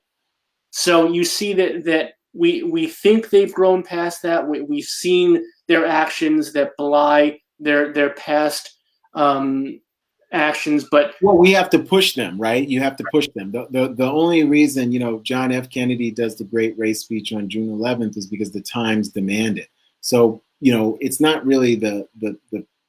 So you see that we think they've grown past that. We've seen their actions that belie their past actions, but we have to push them, right? You have to push them. The only reason, you know, John F. Kennedy does the great race speech on June 11th is because the times demand it. So, you know, it's not really the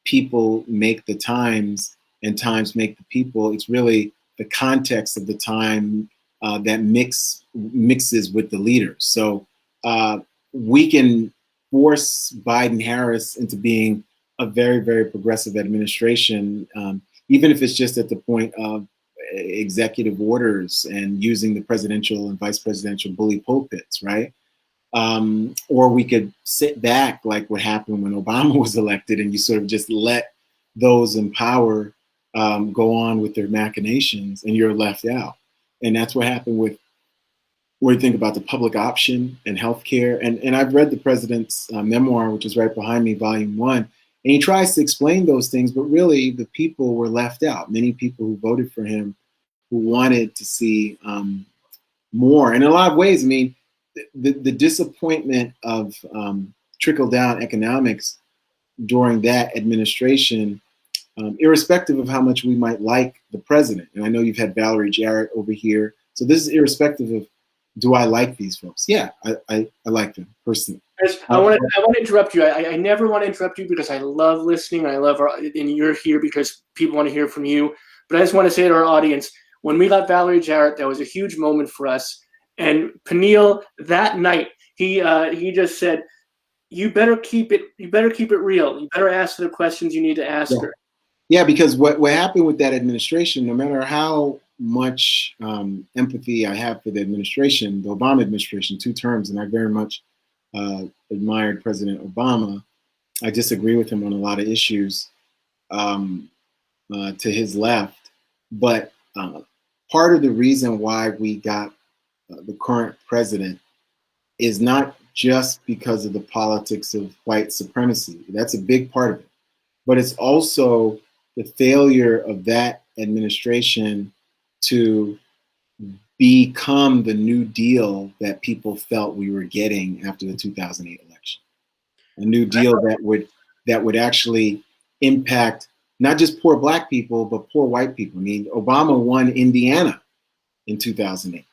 people make the times and times make the people. It's really the context of the time that mixes with the leaders. So we can force Biden-Harris into being a very, very progressive administration, even if it's just at the point of executive orders and using the presidential and vice presidential bully pulpits, right? Or we could sit back like what happened when Obama was elected, and you sort of just let those in power go on with their machinations, and you're left out. And that's what happened with where you think about the public option and healthcare. And I've read the president's memoir, which is right behind me, volume 1, and he tries to explain those things, but really the people were left out. Many people who voted for him who wanted to see more. And in a lot of ways, I mean, the disappointment of trickle down economics during that administration, irrespective of how much we might like the president. And I know you've had Valerie Jarrett over here. So this is irrespective of, do I like these folks? Yeah, I like them personally. I want to interrupt you. I never want to interrupt you because I love listening. And you're here because people want to hear from you. But I just want to say to our audience, when we got Valerie Jarrett, that was a huge moment for us. And Peniel, that night, he just said, "You better keep it real. You better ask her the questions you need to ask her." Yeah, because what happened with that administration, no matter how much empathy I have for the administration, the Obama administration, 2 terms, and I very much admired President Obama. I disagree with him on a lot of issues to his left, but part of the reason why we got the current president is not just because of the politics of white supremacy. That's a big part of it, but it's also the failure of that administration to become the New Deal that people felt we were getting after the 2008 election. A New Deal that would actually impact not just poor Black people, but poor white people. I mean, Obama won Indiana in 2008.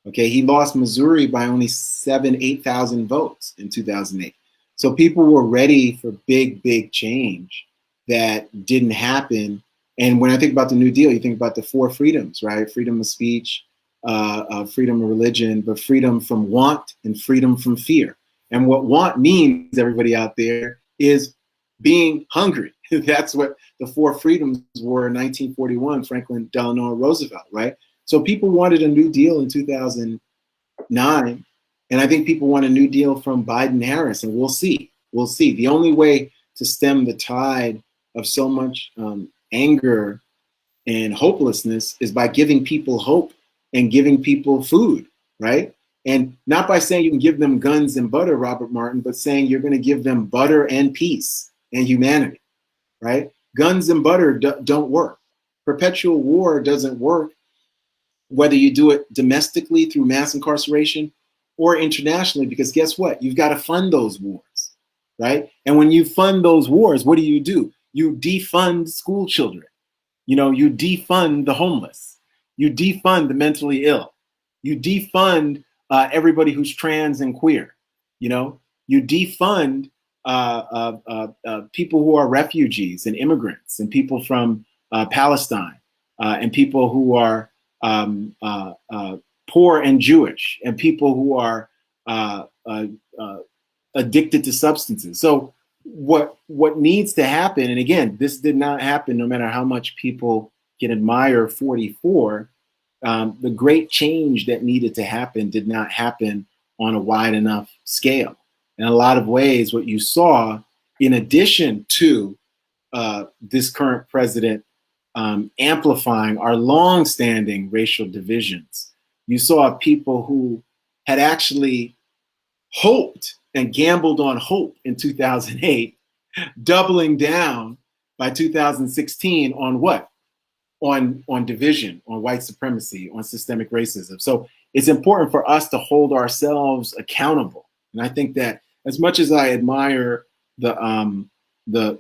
Okay, he lost Missouri by only 8,000 votes in 2008. So people were ready for big change that didn't happen. And when I think about the New Deal, you think about the 4 freedoms, right? Freedom of speech, freedom of religion, but freedom from want and freedom from fear. And what want means, everybody out there, is being hungry. That's what the 4 freedoms were in 1941, Franklin Delano Roosevelt, right? So people wanted a New Deal in 2009, and I think people want a New Deal from Biden-Harris, and we'll see. We'll see. The only way to stem the tide of so much anger and hopelessness is by giving people hope and giving people food, right? And not by saying you can give them guns and butter, Robert Martin, but saying you're going to give them butter and peace and humanity, right? Guns and butter don't work. Perpetual war doesn't work, whether you do it domestically through mass incarceration or internationally, because guess what? You've got to fund those wars, right? And when you fund those wars, what do? You defund school children. You know, you defund the homeless. You defund the mentally ill. You defund everybody who's trans and queer. You know, you defund people who are refugees and immigrants and people from Palestine and people who are poor and Jewish and people who are addicted to substances. So what needs to happen, and again, this did not happen no matter how much people can admire 44, the great change that needed to happen did not happen on a wide enough scale. In a lot of ways, what you saw, in addition to this current president amplifying our long-standing racial divisions, you saw people who had actually hoped and gambled on hope in 2008, doubling down by 2016 on what? On division, on white supremacy, on systemic racism. So it's important for us to hold ourselves accountable. And I think that as much as I admire the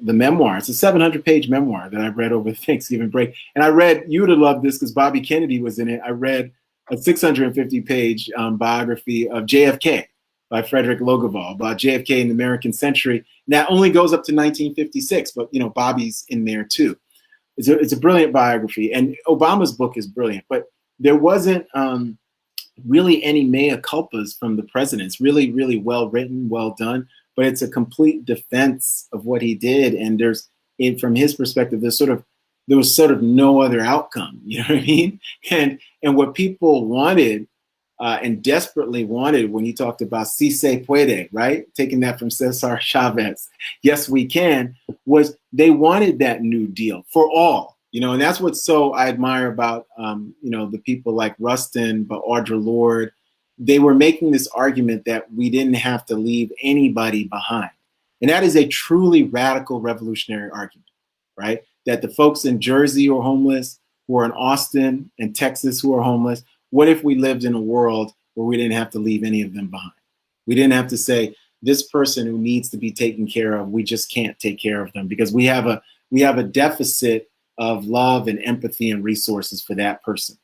memoir, it's a 700-page memoir that I read over the Thanksgiving break. And I read, you would have loved this because Bobby Kennedy was in it. I read a 650-page biography of JFK by Frederick Logevall, about JFK in the American century. And that only goes up to 1956, but you know, Bobby's in there too. It's a brilliant biography, and Obama's book is brilliant, but there wasn't really any mea culpas from the president. It's really, really well written, well done, but it's a complete defense of what he did. And from his perspective, there was sort of no other outcome. You know what I mean? And what people wanted and desperately wanted when he talked about si se puede, right? Taking that from Cesar Chavez, yes, we can, was they wanted that New Deal for all, you know, and that's what I admire about, you know, the people like Rustin, but Audre Lorde, they were making this argument that we didn't have to leave anybody behind. And that is a truly radical revolutionary argument, right? That the folks in Jersey who are homeless, who are in Austin and Texas who are homeless, what if we lived in a world where we didn't have to leave any of them behind? We didn't have to say, this person who needs to be taken care of, we just can't take care of them because we have a deficit of love and empathy and resources for that person.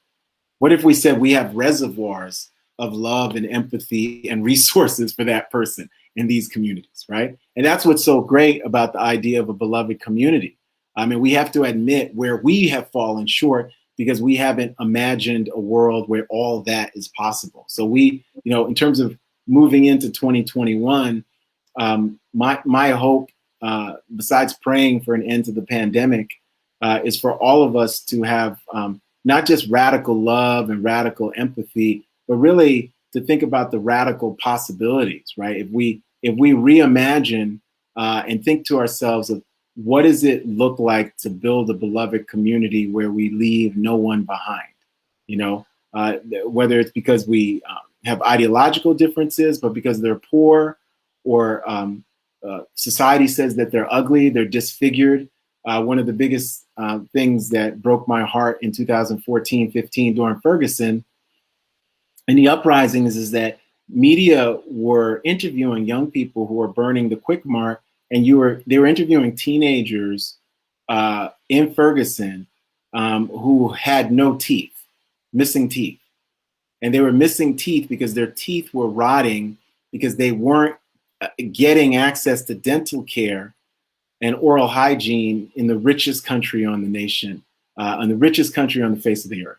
What if we said we have reservoirs of love and empathy and resources for that person in these communities, right? And that's what's so great about the idea of a beloved community. I mean, we have to admit where we have fallen short because we haven't imagined a world where all that is possible. So we, in terms of moving into 2021, my hope, besides praying for an end to the pandemic, is for all of us to have not just radical love and radical empathy, but really to think about the radical possibilities, right? If we reimagine and think to ourselves of what does it look like to build a beloved community where we leave no one behind, whether it's because we have ideological differences, but because they're poor or society says that they're ugly, they're disfigured. One of the biggest things that broke my heart in 2014-15 during Ferguson and the uprisings is that media were interviewing young people who were burning the Quick Mart, and they were interviewing teenagers in Ferguson who had no teeth, missing teeth. And they were missing teeth because their teeth were rotting because they weren't getting access to dental care and oral hygiene in the richest country on the nation, on the richest country on the face of the earth,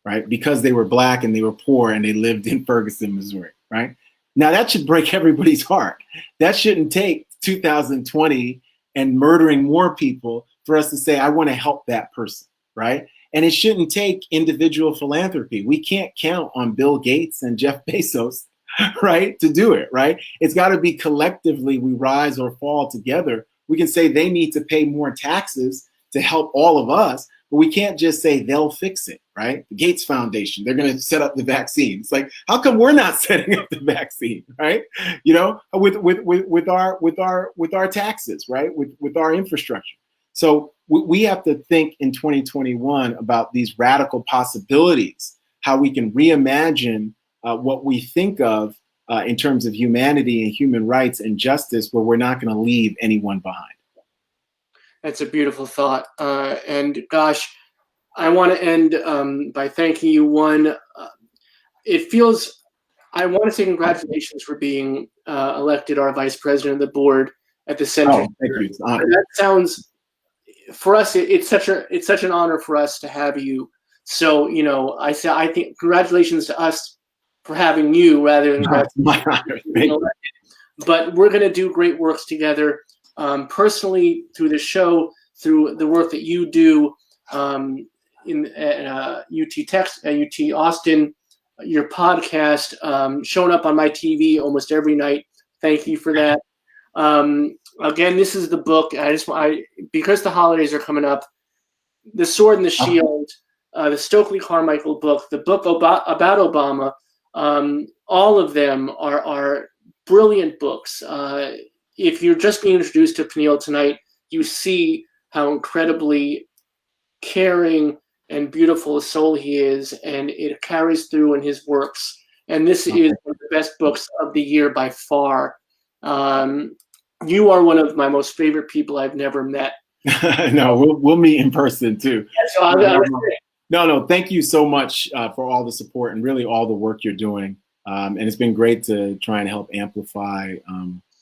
right? Because they were Black and they were poor and they lived in Ferguson, Missouri, right? Now that should break everybody's heart. That shouldn't take 2020 and murdering more people for us to say, I want to help that person, right? And it shouldn't take individual philanthropy. We can't count on Bill Gates and Jeff Bezos, right, to do it, right? It's got to be collectively we rise or fall together. We can say they need to pay more taxes to help all of us, but we can't just say they'll fix it, right? The Gates Foundation, they're going to set up the vaccine. It's like, how come we're not setting up the vaccine, right? With our taxes, right? With our infrastructure. So we have to think in 2021 about these radical possibilities, how we can reimagine what we think of in terms of humanity and human rights and justice, where we're not going to leave anyone behind. That's a beautiful thought. And gosh, I want to end by thanking you. One, I want to say congratulations for being elected our vice president of the board at the center. Oh, thank you. It's an honor. That sounds, for us, it's such an honor for us to have you. So, I think congratulations to us for having you rather than my honor. But we're going to do great works together, personally through the show, through the work that you do in UT Austin, your podcast, showing up on my TV almost every night. Thank you for that. Again, this is the book. Because the holidays are coming up, The Sword and the Shield, the Stokely Carmichael book, the book about Obama. All of them are brilliant books. If you're just being introduced to Peniel tonight, you see how incredibly caring and beautiful a soul he is, and it carries through in his works. And this is one of the best books of the year by far. You are one of my most favorite people I've never met. No, we'll meet in person too. Yeah, so No, thank you so much for all the support and really all the work you're doing. And it's been great to try and help amplify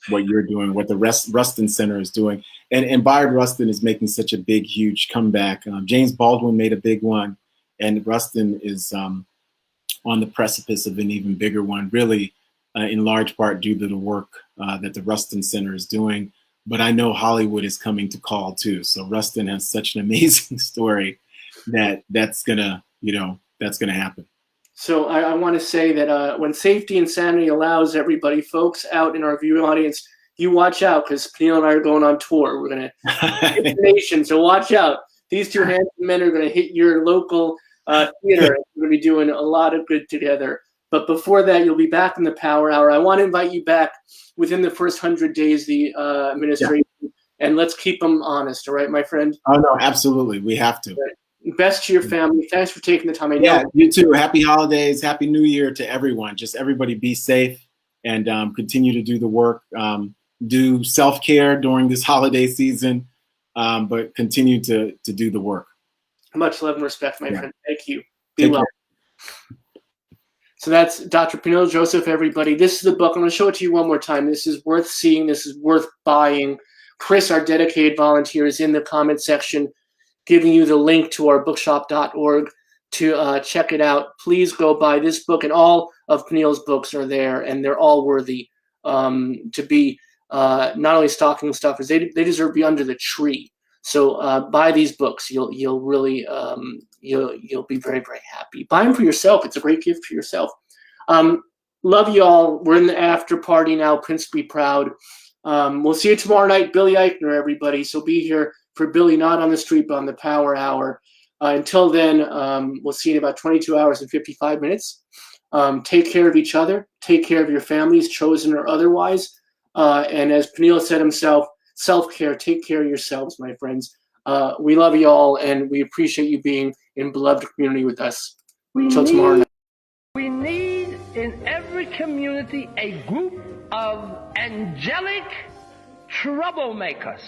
what you're doing, what the Rustin Center is doing. And Bayard Rustin is making such a big, huge comeback. James Baldwin made a big one, and Rustin is on the precipice of an even bigger one, really in large part due to the work that the Rustin Center is doing. But I know Hollywood is coming to call too. So Rustin has such an amazing story that's gonna happen. So I want to say that when safety and sanity allows, everybody, folks out in our viewing audience, you watch out, because Peniel and I are going on tour. We're going to hit the nation, so watch out. These two handsome men are going to hit your local theater. We're going to be doing a lot of good together. But before that, you'll be back in the Power Hour. I want to invite you back within the first 100 days, the administration, and let's keep them honest. All right, my friend? Oh, no, absolutely. We have to. Best to your family. Thanks for taking the time. Yeah, you too. Happy holidays. Happy New Year to everyone. Just everybody be safe and continue to do the work. Do self-care during this holiday season, but continue to do the work. Much love and respect, my friend. Thank you. Be Take well. care. So that's Dr. Peniel Joseph, everybody. This is the book. I'm going to show it to you one more time. This is worth seeing. This is worth buying. Chris, our dedicated volunteer, is in the comment section giving you the link to our bookshop.org to check it out. Please go buy this book, and all of Peniel's books are there, and they're all worthy to be not only stocking stuffers, they deserve to be under the tree. So buy these books. You'll really you'll be very, very happy. Buy them for yourself. It's a great gift for yourself. Love you all. We're in the after party now. Prince be proud. We'll see you tomorrow night. Billy Eichner, everybody. So be here for Billy, not on the street, but on the Power Hour. Until then, we'll see you in about 22 hours and 55 minutes. Take care of each other. Take care of your families, chosen or otherwise. And as Peniel said himself, self-care. Take care of yourselves, my friends. We love you all, and we appreciate you being in beloved community with us. Until tomorrow night. We need in every community a group of angelic troublemakers.